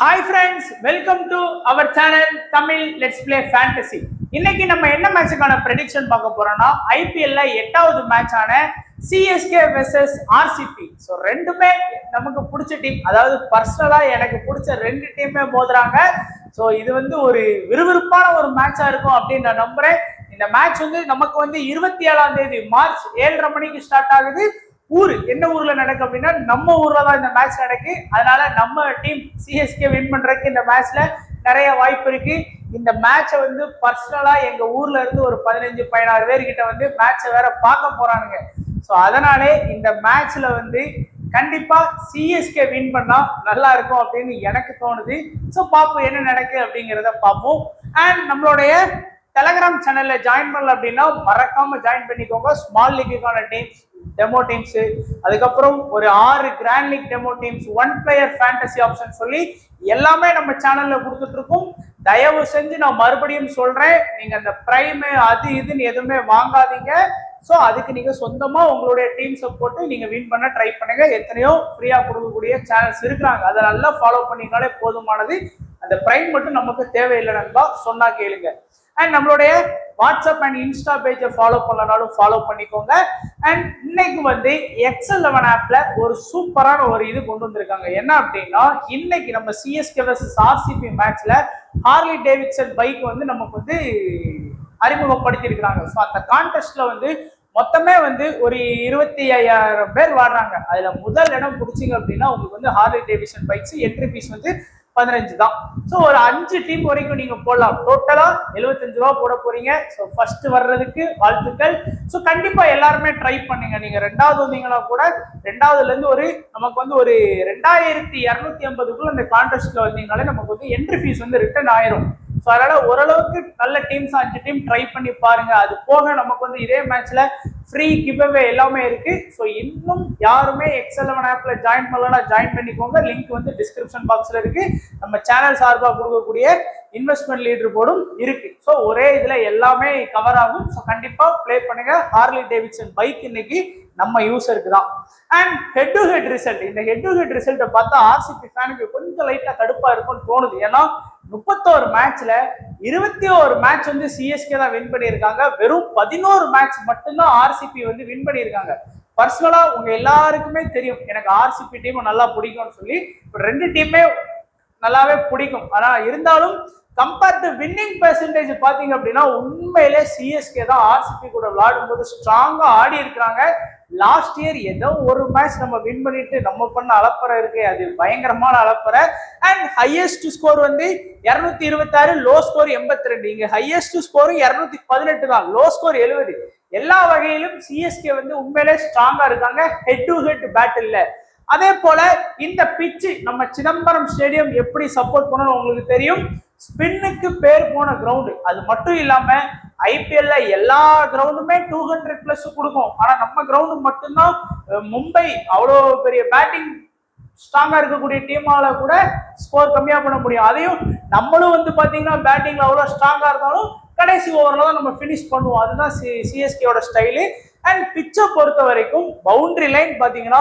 Hi friends, welcome to our channel Tamil let's play fantasy. இன்னைக்கு நம்ம என்ன மேட்சுக்கான ப்ரெடிக்ஷன் பார்க்க போறோம்னா ஐபிஎல்ல 8வது மேட்ச் ஆன சிஎஸ்கே வெர்சஸ் ஆர்சிபி. ஸோ ரெண்டுமே நமக்கு பிடிச்ச டீம், அதாவது பர்சனலா எனக்கு பிடிச்ச ரெண்டு டீமே மோதுறாங்க. ஸோ இது ஒரு விறுவிறுப்பான ஒரு மேட்சா இருக்கும் அப்படின்னு நான் நம்புறேன். இந்த மேட்ச் நமக்கு 27ஆம் தேதி மார்ச் 7:30 மணிக்கு ஸ்டார்ட் ஆகுது. என்ன ஊர்ல நடக்கும் அப்படின்னா நம்ம ஊர்ல தான் இந்த மேட்ச் நடக்கு. அதனால நம்ம டீம் சிஎஸ்கே வின் பண்றதுக்கு இந்த மேட்ச்ல நிறைய வாய்ப்பு இருக்கு. இந்த மேட்சை பர்சனலா எங்க ஊர்ல இருந்து ஒரு 15-16 பேர்கிட்ட மேட்சை வேற பார்க்க போறானுங்க. ஸோ அதனாலே இந்த மேட்ச்ல கண்டிப்பா சிஎஸ்கே வின் பண்ணா நல்லா இருக்கும் அப்படின்னு எனக்கு தோணுது. ஸோ பார்ப்போம் என்ன நடக்கு அப்படிங்கிறத பார்ப்போம். அண்ட் நம்மளுடைய டெலகிராம் சேனல்ல ஜாயின் பண்ணல அப்படின்னா மறக்காம ஜாயின் பண்ணிக்கோங்க. ஸ்மால் லீக்குக்கான டீம்ஸ், டெமோ டீம்ஸ், அதுக்கப்புறம் ஒரு 6 grand league demo teams, 1 player fantasy option சொல்லி எல்லாமே நம்ம சேனல்ல கொடுத்துட்டு இருக்கோம். தயவு செஞ்சு நான் மறுபடியும் சொல்றேன், நீங்க அந்த பிரைம் அது இதுன்னு எதுவுமே வாங்காதீங்க. ஸோ அதுக்கு நீங்க சொந்தமா உங்களுடைய டீம்ஸை போட்டு நீங்க வின் பண்ண ட்ரை பண்ணுங்க. எத்தனையோ ஃப்ரீயா கொடுக்கக்கூடிய சேனல்ஸ் இருக்கிறாங்க, அதை நல்லா ஃபாலோ பண்ணினாலே போதுமானது. அந்த பிரைம் மட்டும் நமக்கு தேவையில்லை நண்பா, சொன்னா கேளுங்க. அண்ட் நம்மளுடைய வாட்ஸ்அப் அண்ட் இன்ஸ்டா பேஜை ஃபாலோ பண்ணனாலும் ஃபாலோ பண்ணிக்கோங்க. அண்ட் இன்னைக்கு எக்ஸ்11 ஆப்ல ஒரு சூப்பரான ஒரு இது கொண்டு வந்திருக்காங்க. என்ன அப்படின்னா, இன்னைக்கு நம்ம சிஎஸ்கே வர்சஸ் ஆர்சிபி மேட்ச்ல ஹார்லி டேவிட்சன் பைக் நமக்கு அறிமுகப்படுத்தி இருக்கிறாங்க. ஸோ அந்த கான்டெஸ்ட்ல மொத்தமே ஒரு 25,000 பேர் வாடுறாங்க. அதுல முதல் இடம் பிடிச்சிங்க அப்படின்னா உங்களுக்கு Harley Davidson bikes entry fees 15 தான். ஸோ ஒரு 5 டீம் வரைக்கும் நீங்க போடலாம். டோட்டலா 75 ரூபா போட போறீங்க. ஸோ ஃபர்ஸ்ட் வர்றதுக்கு வாழ்த்துக்கள். ஸோ கண்டிப்பா எல்லாருமே ட்ரை பண்ணுங்க. நீங்க ரெண்டாவது வந்தீங்கன்னா கூட ரெண்டாவதுல இருந்து நமக்கு ஒரு 2250க்குள்ள இந்த கான்டெஸ்ட்ல வந்தீங்கனாலே நமக்கு என்ட்ரி ஃபீஸ் ரிட்டர்ன் ஆயிரும். ஸோ அதனால ஓரளவுக்கு நல்ல டீம்ஸ் 5 டீம் ட்ரை பண்ணி பாருங்க. அது போக நமக்கு இதே மேட்ச்ல ஃப்ரீ கிவ்அவே எல்லாமே இருக்கு. ஸோ இன்னும் யாருமே எக்ஸ்11 ஆப்ல ஜாயின் பண்ணலன்னா ஜாயின் பண்ணிக்கோங்க. லிங்க் டிஸ்கிரிப்ஷன் பாக்ஸ்ல இருக்கு. நம்ம சேனல் சார்பாக கொடுக்கக்கூடிய இன்வெஸ்ட்மெண்ட் லீடர் போர்டும் இருக்கு. ஸோ ஒரே இதுல எல்லாமே கவர் ஆகும். ஸோ கண்டிப்பா பிளே பண்ணுங்க. ஹார்லி டேவிட்சன் பைக் இன்னைக்கு நம்ம யூசருக்கு தான். And head to head result, இந்த ஹெட் டு ஹெட் ரிசல்ட்டை பார்த்தா ஆர்சிபி ஃபேனுக்கு கொஞ்சம் லைட்டா கடுப்பா இருக்கும்னு தோணுது. ஏன்னா 31 மேட்ச்ல 21 மேட்ச் சிஎஸ்கே தான் வின் பண்ணியிருக்காங்க. வெறும் 11 மேட்ச் மட்டும்தான் ஆர்சிபி வின் பண்ணியிருக்காங்க. பர்சனலா உங்க எல்லாருக்குமே தெரியும் எனக்கு ஆர்சிபி டீம் நல்லா பிடிக்கும்னு சொல்லி. ரெண்டு டீமே நல்லாவே பிடிக்கும். ஆனா இருந்தாலும் கம்பேர் டு வின்னிங் பெர்சன்டேஜ் பாத்தீங்க அப்படின்னா உண்மையிலே சிஎஸ்கே தான் ஆர்சிபி கூட விளையாடும் போது ஸ்ட்ராங்கா ஆடி இருக்கிறாங்க. லாஸ்ட் இயர் ஏதோ ஒரு மேட்ச் நம்ம வின் பண்ணிட்டு நம்ம பண்ண அலப்பறை இருக்கு, அது பயங்கரமான அலப்பறை. And highest score 226, low score 82. இங்க ஹையஸ்ட் ஸ்கோர் 218 தான், லோ ஸ்கோர் 70. எல்லா வகையிலும் சிஎஸ்கே உண்மையிலே ஸ்ட்ராங்கா இருக்காங்க ஹெட் டு ஹெட் பேட்டில்ல. அதே போல இந்த பிச்சு நம்ம சிதம்பரம் ஸ்டேடியம் எப்படி சப்போர்ட் பண்ணணும் உங்களுக்கு தெரியும். ஸ்பின்னுக்கு பேர் போன கிரவுண்டு. அது மட்டும் இல்லாம ஐபிஎல்ல எல்லா கிரவுண்டுமே 200+ கொடுக்கும். ஆனா நம்ம கிரவுண்டு மட்டும்தான் மும்பை அவ்வளோ பெரிய பேட்டிங் ஸ்ட்ராங்கா இருக்கக்கூடிய டீமால கூட ஸ்கோர் கம்மியா பண்ண முடியும். அதையும் நம்மளும் பாத்தீங்கன்னா பேட்டிங்ல அவ்வளவு ஸ்ட்ராங்கா இருந்தாலும் கடைசி ஓவர்ல தான் நம்ம பினிஷ் பண்ணுவோம். அதுதான் சிஎஸ்கேயோட ஸ்டைலு. அண்ட் பிச்சை பொறுத்த வரைக்கும் பவுண்டரி லைன் பாத்தீங்கன்னா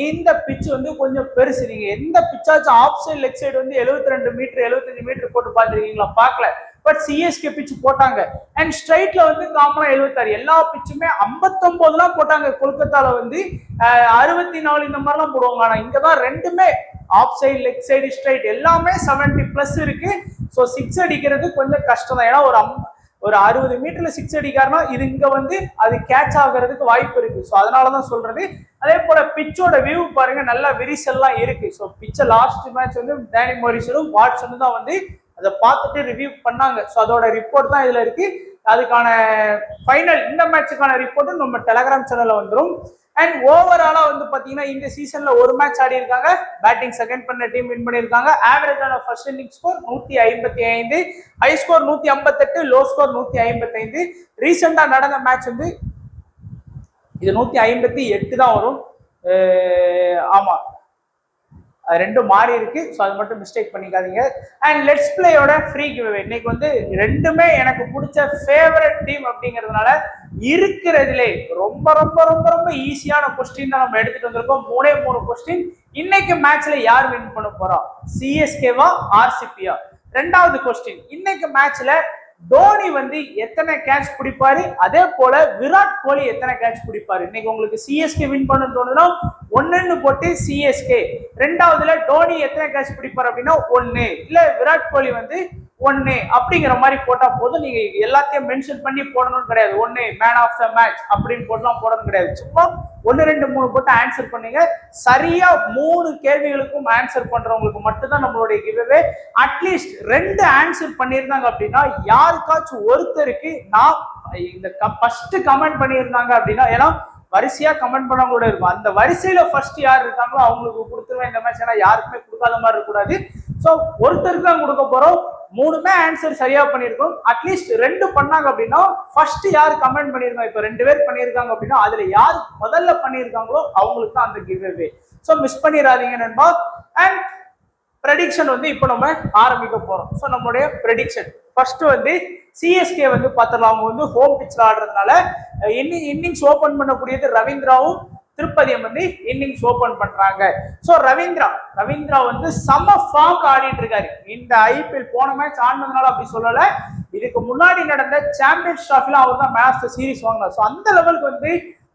இந்த பிச் கொஞ்சம் பெருசு. நீங்க எந்த பிச்சாச்சும் off side leg side 72 metre 75 metre போட்டு பாத்துருக்கீங்களா? பார்க்கல. பட் சிஎஸ்கே பிச்சு போட்டாங்க. அண்ட் ஸ்ட்ரைட்ல காமனா 76. எல்லா பிச்சுமே 59 போட்டாங்க. கொல்கத்தால 64 இந்த மாதிரிலாம் போடுவாங்க. ஆனா இங்கதான் ரெண்டுமே off side leg side straight எல்லாமே 70+ இருக்கு. ஸோ 6 அடிக்கிறது கொஞ்சம் கஷ்டம் தான். ஏன்னா ஒரு 60 மீட்டர்ல 6 அடிக்காருன்னா இது இங்க அது கேட்ச் ஆகிறதுக்கு வாய்ப்பு இருக்கு. ஸோ அதனாலதான் சொல்றது. அதே போல பிச்சோட வியூ பாருங்க, நல்ல விரிசல்லாம் இருக்கு. ஸோ பிச்சை லாஸ்ட் மேட்ச் டேனி மோரிசனும் வாட்சனும் தான் அதை பார்த்துட்டு ரிவ்யூ பண்ணாங்க. ஸோ அதோட ரிப்போர்ட் தான் இதுல இருக்கு. அதுக்கான ஃபைனல் இந்த மேட்சுக்கான ரிப்போர்ட்டும் நம்ம டெலகிராம் சேனல்ல வந்துடும். அண்ட் ஓவராலா பாத்தீங்கன்னா இந்த சீசன்ல ஒரு மேட்ச் ஆடி இருக்காங்க. பேட்டிங் செகண்ட் பண்ண டீம் வின் பண்ணிருக்காங்க. ஆவரேஜான first inning score 155, high score 158, low score 155. ரீசெண்டா நடந்த மேட்ச் இது 158 தான் வரும். ஆமா, ரெண்டும் மாறி இருக்கு. ஸோ அது மட்டும் மிஸ்டேக் பண்ணிக்காதீங்க. அண்ட் லெட்ஸ் பிளேயோட ஃப்ரீ கிவ்அவே இன்னைக்கு ரெண்டுமே எனக்கு பிடிச்ச ஃபேவரட் டீம் அப்படிங்கிறதுனால இருக்கிறதுலே ரொம்ப ரொம்ப ரொம்ப ரொம்ப ஈஸியான கொஸ்டின் தான் நம்ம எடுத்துட்டு வந்திருக்கோம். 3 கொஸ்டின். இன்னைக்கு மேட்ச்ல யார் வின் பண்ண போறா? சிஎஸ்கேவா ஆர்சிபியா? ரெண்டாவது கொஸ்டின், இன்னைக்கு மேட்ச்ல தோனி வந்து எத்தனை கேட்ச் பிடிப்பாரு, அதே போல விராட் கோலி எத்தனை கேட்ச் பிடிப்பாரு? இன்னைக்கு உங்களுக்கு சிஎஸ்கே வின் பண்ண தோணுனா 1ன்னு போட்டு சிஎஸ்கே, ரெண்டாவதுல தோனி எத்தனை கேட்ச் பிடிப்பாரு அப்படின்னா 1, இல்ல விராட் கோலி வந்து 1 அப்படிங்கிற மாதிரி போட்டா போதும். நீங்க எல்லாத்தையும் மென்ஷன் பண்ணி போடணும்னு கிடையாது. 1 மேன் ஆஃப் த மேட்ச் அப்படின்னு போடலாம் போடணும் கிடையாது. சும்மா 1 2 3 போட்டு ஆன்சர் பண்ணீங்க. சரியா 3 கேள்விகளுக்கும் ஆன்சர் பண்றவங்களுக்கு மட்டும்தான் நம்மளுடைய கிவ்அவே. அட்லீஸ்ட் 2 ஆன்சர் பண்ணியிருந்தாங்க அப்படின்னா யாருக்காச்சும் ஒருத்தருக்கு நான் இந்த ஃபர்ஸ்ட் கமெண்ட் பண்ணியிருந்தாங்க அப்படின்னா, ஏன்னா வரிசையா கமெண்ட் பண்ண கூட இருக்கும், அந்த வரிசையில ஃபர்ஸ்ட் யார் இருக்காங்களோ அவங்களுக்கு கொடுத்துருவேன் இந்த மேட்ச். ஏன்னா யாருக்குமே கொடுக்காத மாதிரி இருக்கக்கூடாது. ஸோ ஒருத்தருக்கு தான் கொடுக்க போறோம். 3மே ஆன்சர் சரியா பண்ணியிருக்கோம். அட்லீஸ்ட் 2 பண்ணாங்க அப்படின்னா ஃபர்ஸ்ட் யார் கமெண்ட் பண்ணிருக்காங்க, இப்ப 2 பேர் பண்ணியிருக்காங்க அப்படின்னா அதுல யார் முதல்ல பண்ணியிருக்காங்களோ அவங்களுக்கு தான் அந்த கிவ்அவே. ஸோ மிஸ் பண்ணிடாதீங்க நண்பா. அண்ட் ப்ரெடிக்ஷன் வந்து இப்போ நம்ம ஆரம்பிக்க போறோம். ஸோ நம்மளுடைய ப்ரெடிக்ஷன் ஃபர்ஸ்ட் வந்து சிஎஸ்கே வந்து பார்த்துடலாம். அவங்க வந்து ஹோம் பிச்ல ஆடுறதுனால இன்னிங்ஸ் ஓபன் பண்ணக்கூடியது ரவீந்திராவும் திருப்பதியும் வந்து இன்னிங்ஸ் ஓபன் பண்றாங்க. ஸோ ரவீந்திரா வந்து செம ஃபார்ம் ஆடிட்டு இருக்காரு. இந்த ஐபிஎல் போன மேட்ச் ஆடினதுனால அப்படி சொல்லல, இதுக்கு முன்னாடி நடந்த சாம்பியன்ஸ் டிராஃபில அவர் தான் மேன் ஆஃப் த சீரிஸ் வாங்கினார். ஸோ அந்த லெவலுக்கு வந்து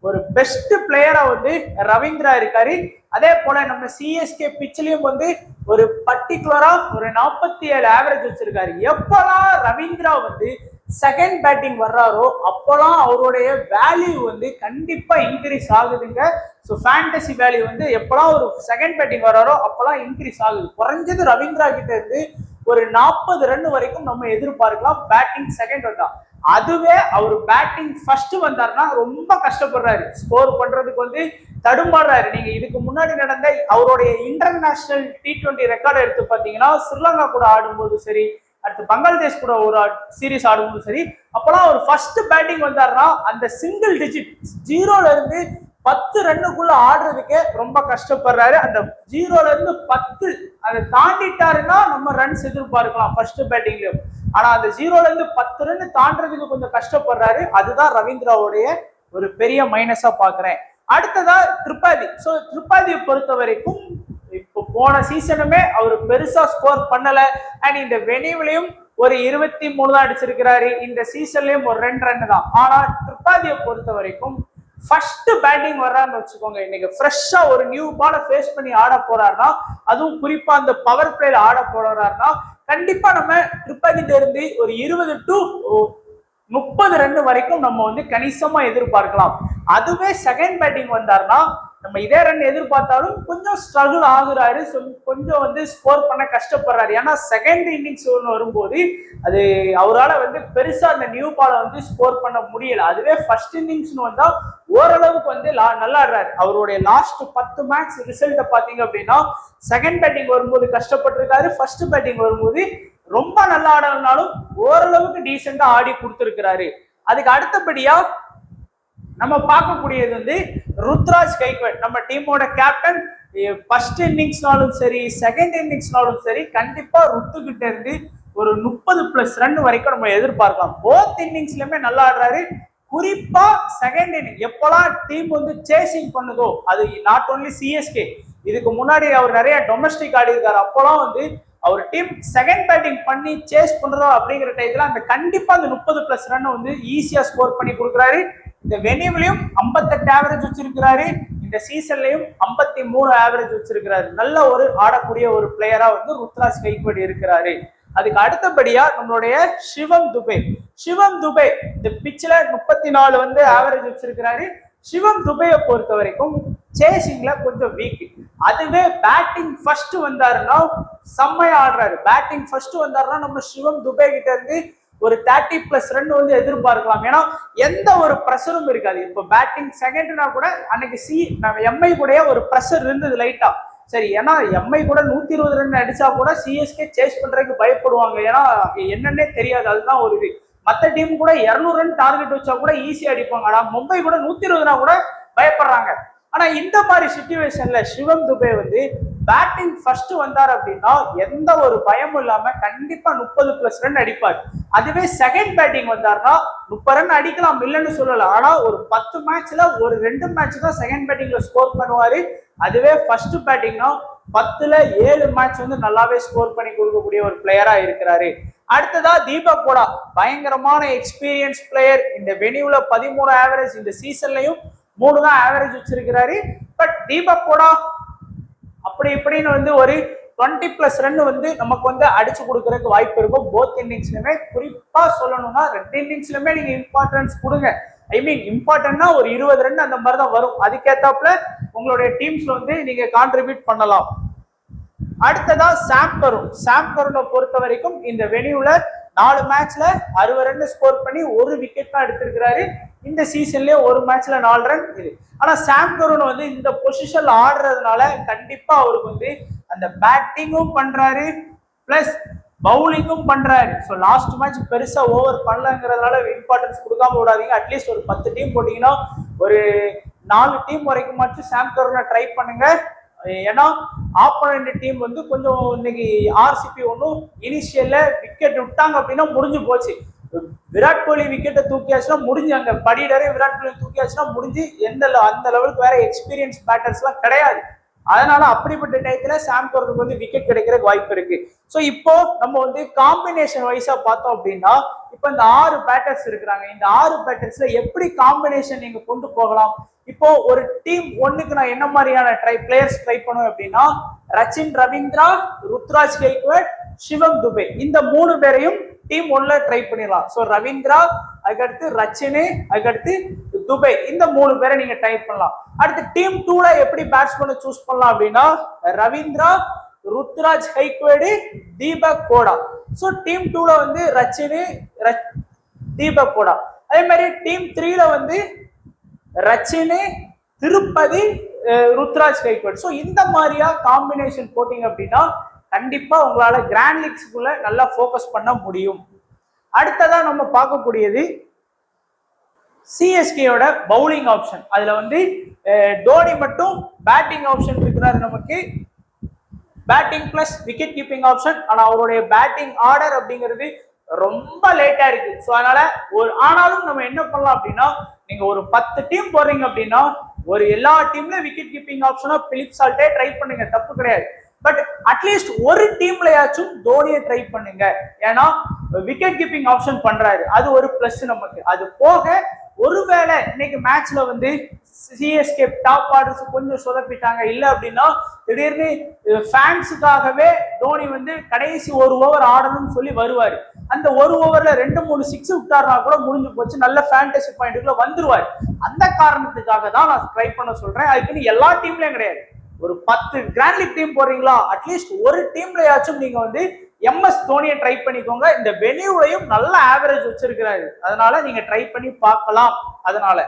ஒரு பெஸ்ட் பிளேயரா வந்து ரவீந்திரா இருக்காரு. அதே போல நம்ம சிஎஸ்கே பிச்சிலையும் வந்து ஒரு பர்டிகுலரா ஒரு 47 ஆவரேஜ் வச்சிருக்காரு. எப்பெல்லாம் ரவீந்திரா வந்து செகண்ட் பேட்டிங் வர்றாரோ அப்போலாம் அவருடைய வேல்யூ வந்து கண்டிப்பா இன்க்ரீஸ் ஆகுதுங்க. ஸோ ஃபேண்டசி வேல்யூ வந்து எப்பெல்லாம் ஒரு செகண்ட் பேட்டிங் வர்றாரோ அப்பெல்லாம் இன்க்ரீஸ் ஆகுது. குறைஞ்சது ரவீந்திரா கிட்ட இருந்து ஒரு 40 ரன் வரைக்கும் நம்ம எதிர்பார்க்கலாம் பேட்டிங் செகண்ட் வந்தா. அதுவே அவர் பேட்டிங் ஃபர்ஸ்ட் வந்தாருன்னா ரொம்ப கஷ்டப்படுறாரு, ஸ்கோர் பண்றதுக்கு வந்து தடுமாறுறாரு. நீங்க இதுக்கு முன்னாடி நடந்த அவருடைய இன்டர்நேஷனல் T20 ரெக்கார்டு எடுத்து பார்த்தீங்கன்னா, ஸ்ரீலங்கா கூட ஆடும்போது சரி, அடுத்து பங்களாதேஷ் கூட ஒரு சீரீஸ் ஆடும்போது சரி, அப்பெல்லாம் அவர் ஃபர்ஸ்ட் பேட்டிங் வந்தாருன்னா அந்த சிங்கிள் டிஜிட் 0ல இருந்து 10 ரன்னுக்குள்ள ஆடுறதுக்கே ரொம்ப கஷ்டப்படுறாரு. அந்த 0ல இருந்து 10 அதை தாண்டிட்டாருன்னா நம்ம ரன்ஸ் எதிர்பார்க்கலாம் ஃபர்ஸ்ட் பேட்டிங்லயும். ஆனா அந்த 0ல இருந்து 10 ரன் தாண்டறதுக்கு கொஞ்சம் கஷ்டப்படுறாரு. அதுதான் ரவீந்திராவுடைய ஒரு பெரிய மைனஸா பாக்குறேன். அடுத்ததா திரிபாதி. ஸோ திரிபாதியை பொறுத்த வரைக்கும் இப்போ போன சீசனுமே அவர் பெருசா ஸ்கோர் பண்ணல. அண்ட் இந்த வெனிவிலையும் ஒரு 23 தான் அடிச்சிருக்கிறாரு. இந்த சீசன்லயும் ஒரு 2 ரன் தான். ஆனா திரிபாதியை பொறுத்த வரைக்கும் ஃபர்ஸ்ட் பேட்டிங் வர்றாருன்னு வச்சுக்கோங்க, இன்னைக்கு ஃப்ரெஷ்ஷா ஒரு நியூ பாலை ஃபேஸ் பண்ணி ஆட போறாருன்னா, அதுவும் குறிப்பா அந்த பவர் பிளேல ஆட போறாருன்னா கண்டிப்பா நம்ம திரிபாதிட்ட இருந்து ஒரு 20 to 30 ரன் வரைக்கும் நம்ம வந்து கணிசமா எதிர்பார்க்கலாம். அதுவே செகண்ட் பேட்டிங் வந்தாருன்னா நம்ம இதே ரன் எதிர்பார்த்தாலும் கொஞ்சம் ஸ்ட்ரகிள் ஆகுறாரு, கொஞ்சம் வந்து ஸ்கோர் பண்ண கஷ்டப்படுறாரு. ஏன்னா செகண்ட் இன்னிங்ஸ் ஒன்று வரும்போது அது அவரால் வந்து பெருசா அந்த நியூ பாலை வந்து ஸ்கோர் பண்ண முடியல. அதுவே ஃபர்ஸ்ட் இன்னிங்ஸ்னு வந்தா ஓரளவுக்கு வந்து நல்லா ஆடுறாரு. அவருடைய லாஸ்ட் 10 மேட்ச் ரிசல்ட்டை பார்த்தீங்க அப்படின்னா செகண்ட் பேட்டிங் வரும்போது கஷ்டப்பட்டிருக்காரு, ஃபர்ஸ்ட் பேட்டிங் வரும்போது ரொம்ப நல்லா ஆடனாலும் ஓரளவுக்கு டீசெண்டா ஆடி கொடுத்துருக்கிறாரு. அதுக்கு அடுத்தபடியா நம்ம பார்க்கக்கூடியது வந்து ருத்ராஜ் கைக்வாட், நம்ம டீமோட கேப்டன். ஃபர்ஸ்ட் இன்னிங்ஸ்னாலும் சரி செகண்ட் இன்னிங்ஸ்னாலும் சரி கண்டிப்பா ருத்துக்கிட்ட இருந்து ஒரு 30+ ரன் வரைக்கும் நம்ம எதிர்பார்க்கலாம். போத் இன்னிங்ஸ்லயுமே நல்லா ஆடுறாரு. குறிப்பா செகண்ட் இன்னிங் எப்பெல்லாம் டீம் வந்து சேசிங் பண்ணுதோ, அது நாட் ஓன்லி சிஎஸ்கே, இதுக்கு முன்னாடி அவர் நிறைய டொமஸ்டிக் ஆடி இருக்காரு, அப்போலாம் வந்து அவர் டீம் செகண்ட் பேட்டிங் பண்ணி சேஸ் பண்றோம் அப்படிங்கிற டைத்துல அந்த கண்டிப்பா அந்த 30+ ரன் வந்து ஈஸியா ஸ்கோர் பண்ணி கொடுக்குறாரு. இந்த வெனிவிலையும் 58 ஆவரேஜ் வச்சிருக்கிறாரு, இந்த சீசன்லயும் 53 ஆவரேஜ் வச்சிருக்கிறாரு. நல்ல ஒரு ஆடக்கூடிய ஒரு பிளேயரா வந்து ருத்ராஜ் கைக்வாட் இருக்கிறாரு. அதுக்கு அடுத்தபடியா நம்மளுடைய சிவம் துபே இந்த பிச்சில் 34 வந்து ஆவரேஜ் வச்சிருக்கிறாரு. சிவம் துபையை பொறுத்த வரைக்கும் சேசிங்ல கொஞ்சம் வீக். அதுவே பேட்டிங் ஃபர்ஸ்ட் வந்தாருன்னா செம்மையா ஆடுறாரு. பேட்டிங் ஃபர்ஸ்ட் வந்தாருன்னா நம்ம சிவம் துபே கிட்ட இருந்து ஒரு 30+ ரன் வந்து எதிர்பார்க்கலாம். ஏன்னா எந்த ஒரு ப்ரெஷரும் இருக்காது. இப்போ பேட்டிங் செகண்ட்னா கூட அன்னைக்கு நம்ம எம்ஐ கூட ஒரு ப்ரெஷர் இருந்தது லைட்டா. சரி, ஏன்னா எம்ஐ கூட 120 ரன் அடிச்சா கூட சிஎஸ்கே சேஸ் பண்றதுக்கு பயப்படுவாங்க. ஏன்னா என்னன்னே தெரியாது, அதுதான் ஒரு இது. மற்ற டீம் கூட 200 ரன் டார்கெட் வச்சா கூட ஈஸியா அடிப்பாங்க. ஆனா மும்பை கூட 120 கூட பயப்படுறாங்க. ஆனா இந்த மாதிரி சிச்சுவேஷன்ல சிவம் துபே வந்து பேட்டிங் ஃபர்ஸ்ட் வந்தார் அப்படின்னா எந்த ஒரு பயமும் இல்லாம கண்டிப்பா 30+ ரன் அடிப்பார். அதுவே செகண்ட் பேட்டிங் வந்தார்னா 30 ரன் அடிக்கலாம், இல்லைன்னு சொல்லல. ஆனா ஒரு 10 மேட்ச்ல ஒரு 2 மேட்ச் தான் செகண்ட் பேட்டிங்ல ஸ்கோர் பண்ணுவாரு. அதுவே ஃபர்ஸ்ட் பேட்டிங்னா 10ல 7 மேட்ச் வந்து நல்லாவே ஸ்கோர் பண்ணி கொடுக்கக்கூடிய ஒரு பிளேயரா இருக்கிறாரு. அடுத்ததா தீபக் கோடா, பயங்கரமான எக்ஸ்பீரியன்ஸ் பிளேயர். இந்த வெனியூல 13 ஆவரேஜ், இந்த சீசன்லயும் 3 தான் ஆவரேஜ் வச்சிருக்கிறாரு. பட் தீபக் கோடா அப்படி இப்படின்னு வந்து ஒரு 20+ ரன் வந்து நமக்கு வந்து அடிச்சு கொடுக்கறதுக்கு வாய்ப்பு இருக்கும். போத் இன்னிங்ஸ்லுமே குறிப்பா சொல்லணும்னா 2 இன்னிங்ஸ்லுமே நீங்க இம்பார்ட்டன்ஸ் கொடுங்க. ஐ மீன் இம்பார்ட்டன்ட்னா ஒரு 20 ரன் அந்த மாதிரி தான் வரும். அதுக்கேத்தாப்புல உங்களுடைய டீம்ஸ்ல வந்து நீங்க கான்ட்ரிபியூட் பண்ணலாம். அடுத்ததா சாம் கருணை பொறுத்த வரைக்கும் இந்த வெனியூல 4 மேட்ச்ல 60 ரன் ஸ்கோர் பண்ணி 1 விக்கெட் தான் எடுத்திருக்கிறாரு. இந்த சீசன்லயே ஒரு மேட்ச்ல 4 ரன் இது. ஆனா சாம் கருண் வந்து இந்த பொசிஷன்ல ஆடுறதுனால கண்டிப்பா அவருக்கு வந்து அந்த பேட்டிங்கும் பண்றாரு பிளஸ் பவுலிங்கும் பண்றாரு. ஸோ லாஸ்ட் மேட்ச் பெருசா ஓவர் பண்ணலங்கிறதுனால இம்பார்ட்டன்ஸ் கொடுக்காம விடாதீங்க. அட்லீஸ்ட் ஒரு 10 டீம் போட்டீங்கன்னா ஒரு 4 டீம் வரைக்கும் மட்டும் சாம் கருணை ட்ரை பண்ணுங்க. ஏன்னா ஆப்போனன்ட் டீம் வந்து கொஞ்சம் இன்னைக்கு ஆர்சிபி ஒன்றும் இனிஷியல்ல விக்கெட் விட்டாங்க அப்படின்னா முடிஞ்சு போச்சு. விராட் கோலி விக்கெட்டை தூக்கியாச்சுன்னா முடிஞ்சு, அங்க படிடரே விராட் கோலி தூக்கியாச்சுன்னா முடிஞ்சு. அந்த லெவலுக்கு வேற எக்ஸ்பீரியன்ஸ் பேட்டர்ஸ் எல்லாம் கிடையாது. அதனால அப்படிப்பட்ட டயத்துல சாம் கருணுக்கு வந்து விக்கெட் கிடைக்கிறதுக்கு வாய்ப்பு இருக்கு. ஸோ இப்போ நம்ம வந்து காம்பினேஷன் வைஸா பார்த்தோம் அப்படின்னா இப்போ இந்த 6 பேட்டர்ஸ் இருக்கிறாங்க. இந்த 6 பேட்டர்ஸ்ல எப்படி காம்பினேஷன் நீங்க கொண்டு போகலாம்? இப்போ ஒரு டீம் ஒன்னுக்கு நான் என்ன மாதிரியான பிளேயர்ஸ் ட்ரை பண்ணுவேன் அப்படின்னா ரச்சின் ரவீந்திரா, ருத்ராஜ் கெய்க்வாட், சிவம் துபே, இந்த 3 பேரையும் டீம் 1ல ட்ரை பண்ணிடலாம். ஸோ ரவீந்திரா, அதுக்கடுத்து ரச்சினு, அதுக்கடுத்து துபே, இந்த 3 பேரை நீங்க ட்ரை பண்ணலாம். அடுத்து டீம் 2ல எப்படி பேட்ஸ்மேனை சூஸ் பண்ணலாம் அப்படின்னா ரவீந்திரா, ருத்ராஜ் கெய்க்வாட், தீபக் கோடா. ஸோ டீம் 2ல வந்து ரச்சினு, தீபக் கோடா. அதே மாதிரி டீம் 3ல வந்து ரச்சினு, திருப்பதி, ருத்ராஜ் கெய்க்வாட். ஸோ இந்த மாதிரியா காம்பினேஷன் போட்டீங்க அப்படின்னா கண்டிப்பா உங்களால கிராண்ட் லீக்ஸ்க்குள்ள நல்லா ஃபோக்கஸ் பண்ண முடியும். அடுத்ததா நம்ம பார்க்கக்கூடியது சிஎஸ்கேயோட பவுலிங் ஆப்ஷன். அதுல வந்து தோனி மட்டும் பேட்டிங் ஆப்ஷன் இருக்கிறாரு நமக்கு, batting plus wicket keeping option. ஆனா அவருடைய பேட்டிங் ஆர்டர் அப்படிங்கிறது ரொம்ப லேட்டா இருக்கு. ஸோ அதனால ஆனாலும் நம்ம என்ன பண்ணலாம் அப்படின்னா நீங்க ஒரு 10 டீம் போடுறீங்க அப்படின்னா ஒரு எல்லா டீம்ல விக்கெட் கீப்பிங் ஆப்ஷனா பிலிப் சால்ட்டே ட்ரை பண்ணுங்க, தப்பு கிடையாது. பட் அட்லீஸ்ட் ஒரு டீம்லயாச்சும் தோனியை ட்ரை பண்ணுங்க. ஏன்னா விக்கெட் கீப்பிங் ஆப்ஷன் பண்றாரு, அது ஒரு பிளஸ் நமக்கு. அது போக ஒருவேளை இன்னைக்கு மேட்ச்ல வந்து சிஎஸ்கே டாப் ஆர்டர்ஸ் கொஞ்சம் சொதப்பிட்டாங்க இல்ல அப்படின்னா திடீர்னு ஃபேன்ஸுக்காகவே தோனி வந்து கடைசி ஒரு ஓவர் ஆடணும்னு சொல்லி வருவாரு. அந்த ஒரு ஓவர்ல 2-3 6 விட்டாருனா கூட முடிஞ்சு போச்சு, நல்ல ஃபேண்டசி பாயிண்ட்டுக்குள்ள வந்துருவாரு. அந்த காரணத்துக்காக தான் நான் ட்ரை பண்ண சொல்றேன். அதுக்குன்னு எல்லா டீம்லயும் கிடையாது. ஒரு 10 கிராண்ட் லீக் டீம் போறீங்களா, அட்லீஸ்ட் ஒரு டீம்லயாச்சும் நீங்க வந்து எம்எஸ் தோனியை ட்ரை பண்ணிக்கோங்க. இந்த வெனியூலையும் நல்ல ஆவரேஜ் வச்சிருக்கிறாரு, அதனால நீங்க ட்ரை பண்ணி பார்க்கலாம். அதனால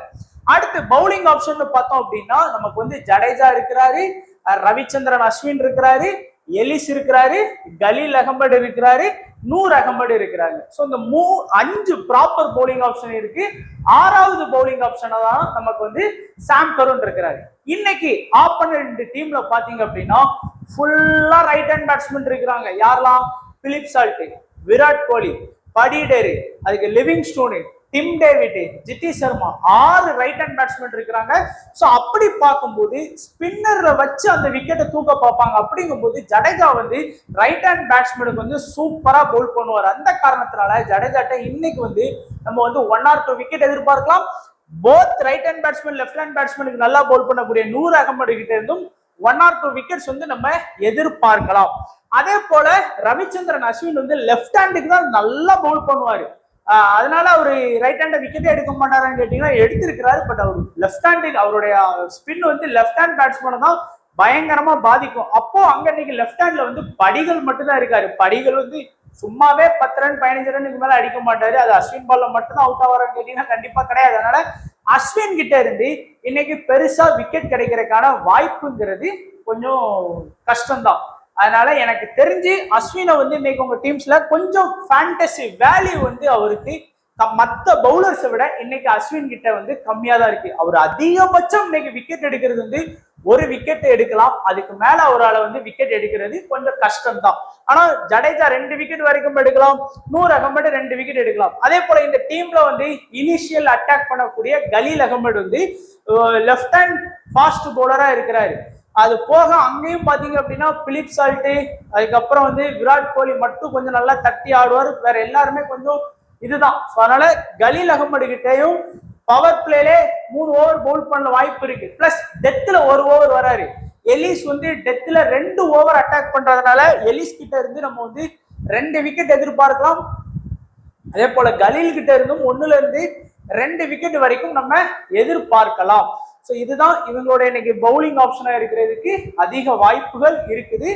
அடுத்து பவுலிங் ஆப்ஷன் பார்த்தோம் அப்படின்னா நமக்கு வந்து ஜடேஜா இருக்கிறாரு, ரவிச்சந்திரன் அஸ்வின் இருக்கிறாரு, எலிஸ் இருக்கிறாரு, கலீல் அகமது இருக்கிறாரு, நூர் அகமது இருக்கிறாங்க. ஸோ இந்த 5 ப்ராப்பர் பவுலிங் ஆப்ஷன் இருக்கு. 6வது பவுலிங் ஆப்ஷனா தான் நமக்கு வந்து சாம் கருண் இருக்கிறாரு. இன்னைக்கு ஆப்போனன்ட் டீம்ல பாத்தீங்க அப்படின்னா ஃபுல்லா ரைட் ஹேண்ட் பேட்ஸ்மேன் இருக்கிறாங்க. யாரெல்லாம்? பிலிப் சால்ட், விராட் கோலி, படிடேரு, அதுக்கு லிவிங்ஸ்டோனு, டிம் டேவிட், ஜிட்டி சர்மா, 6 ரைட் ஹேண்ட் பேட்ஸ்மேன் இருக்கிறாங்க. ஸோ அப்படி பார்க்கும்போது ஸ்பின்னர்ல வச்சு அந்த விக்கெட்டை தூக்க பார்ப்பாங்க. அப்படிங்கும்போது ஜடேஜா வந்து ரைட் ஹேண்ட் பேட்ஸ்மேனுக்கு வந்து சூப்பரா பவுல் பண்ணுவார். அந்த காரணத்தினால ஜடேஜாட்ட இன்னைக்கு வந்து நம்ம வந்து 1 or 2 விக்கெட் எதிர்பார்க்கலாம். Both right hand batsman, left hand பேட்ஸ்மேனுக்கு நல்லா பவுல் பண்ணக்கூடிய நூர் அகமது கிட்ட இருந்தும் 1 or 2 விக்கெட்ஸ் வந்து நம்ம எதிர்பார்க்கலாம். அதே போல ரவிச்சந்திரன் அஸ்வின் வந்து லெஃப்ட் ஹேண்டுக்கு தான் நல்லா பவுல் பண்ணுவாரு. அதனால அவரு ரைட் ஹேண்ட விக்கெட்டே எடுக்க மாட்டாரான்னு கேட்டீங்கன்னா எடுத்திருக்கிறாரு. பட் அவர் லெஃப்ட் ஹேண்ட், அவருடைய ஸ்பின் வந்து லெஃப்ட் ஹேண்ட் பேட்ஸ்மேனை தான் பயங்கரமா பாதிக்கும். அப்போ அங்க இன்னைக்கு லெஃப்ட் ஹேண்ட்ல வந்து படிகள் மட்டும்தான் இருக்காரு. படிகள் வந்து சும்மாவே 10 ரன் 15 ரன்னுக்கு மேல அடிக்க மாட்டாரு. அது அஸ்வின் பால்ல மட்டும்தான் அவுட் ஆவாரான்னு கேட்டீங்கன்னா கண்டிப்பா கிடையாது. அதனால அஸ்வின் கிட்ட இருந்து இன்னைக்கு பெருசா விக்கெட் கிடைக்கிறதுக்கான வாய்ப்புங்கிறது கொஞ்சம் கஷ்டம்தான். அதனால எனக்கு தெரிஞ்சு அஸ்வினை வந்து இன்னைக்கு உங்க டீம்ஸ்ல கொஞ்சம் ஃபேண்டசி வேல்யூ வந்து அவருக்கு மத்த பவுலர்ஸை விட இன்னைக்கு அஸ்வின் கிட்ட வந்து கம்மியா தான் இருக்கு. அவர் அதிகபட்சம் இன்னைக்கு விக்கெட் எடுக்கிறது வந்து ஒரு விக்கெட் எடுக்கலாம், அதுக்கு மேல அவரால் வந்து விக்கெட் எடுக்கிறது கொஞ்சம் கஷ்டம் தான். ஆனா ஜடேஜா 2 விக்கெட் வரைக்கும் எடுக்கலாம், 100 அகமது 2 விக்கெட் எடுக்கலாம். அதே போல இந்த டீம்ல வந்து இனிஷியல் அட்டாக் பண்ணக்கூடிய கலீல் அகமது வந்து லெஃப்ட் ஹேண்ட் ஃபாஸ்ட் பவுலரா இருக்கிறாரு. அது போக அங்கேயும் பாத்தீங்க அப்படின்னா பிலிப் சால்ட், அதுக்கப்புறம் வந்து விராட் கோலி மட்டும் கொஞ்சம் நல்லா தட்டி ஆடுவார், வேற எல்லாருமே கொஞ்சம் இதுதான். அதனால கலீல் அகமது கிட்டையும் பவர் பிளேல 3 ஓவர் பவுல் பண்ண வாய்ப்பு இருக்கு. பிளஸ் டெத்ல 1 ஓவர் வராரு. எலிஸ் வந்து டெத்ல 2 ஓவர் அட்டாக் பண்றதுனால எலிஸ் கிட்ட இருந்து நம்ம வந்து 2 விக்கெட் எதிர்பார்க்கலாம். அதே போல கலீல் கிட்ட இருந்தும் 1ல இருந்து 2 விக்கெட் வரைக்கும் நம்ம எதிர்பார்க்கலாம். ஸோ இதுதான் இவங்களோட இன்னைக்கு பவுலிங் ஆப்ஷனா இருக்கிறதுக்கு அதிக வாய்ப்புகள் இருக்குது.